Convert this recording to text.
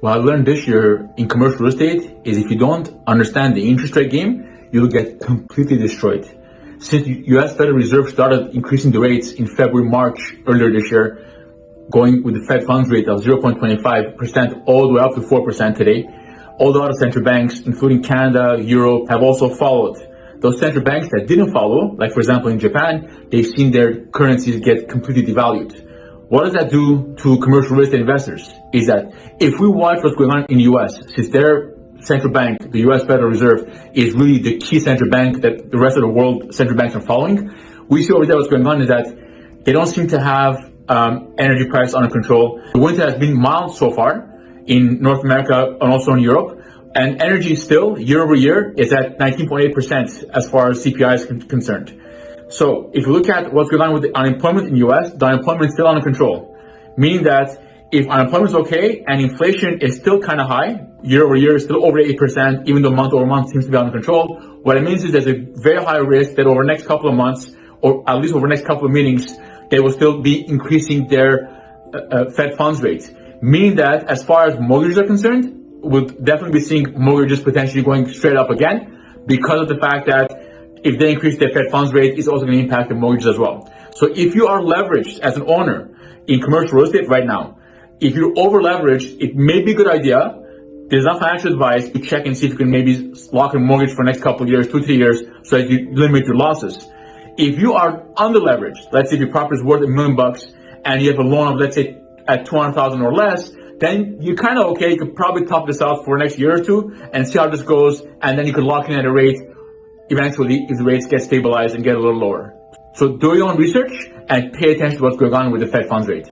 What I learned this year in commercial real estate is if you don't understand the interest rate game, you'll get completely destroyed. Since the US Federal Reserve started increasing the rates in February, March earlier this year, going with the Fed funds rate of 0.25% all the way up to 4% today, all the other central banks, including Canada, Europe, have also followed. Those central banks that didn't follow, like for example in Japan, they've seen their currencies get completely devalued. What does that do to commercial real estate investors? Is that if we watch what's going on in the US, since their central bank, the US Federal Reserve, is really the key central bank that the rest of the world central banks are following, we see over there what's going on is that they don't seem to have energy prices under control. The winter has been mild so far in North America and also in Europe. And energy still, year over year, is at 19.8% as far as CPI is concerned. So if you look at what's going on with the unemployment in the US, the unemployment is still under control. Meaning that if unemployment is okay and inflation is still kind of high, year over year is still over 8%, even though month over month seems to be under control, what it means is there's a very high risk that over the next couple of months, or at least over the next couple of meetings, they will still be increasing their Fed funds rate. Meaning that as far as mortgages are concerned, we'll definitely be seeing mortgages potentially going straight up again because of the fact that if they increase their Fed funds rate, it's also going to impact the mortgages as well. So if you are leveraged as an owner in commercial real estate right now, if you're over leveraged, it may be a good idea. There's not financial advice to check and see if you can maybe lock in a mortgage for the next couple of years, 2-3 years, so that you limit your losses. If you are under leveraged, let's say if your property is worth $1 million and you have a loan of, let's say, at 200,000 or less, then you're kind of okay. You could probably top this out for the next year or two and see how this goes, and then you could lock in at a rate eventually if the rates get stabilized and get a little lower. So do your own research and pay attention to what's going on with the Fed funds rate.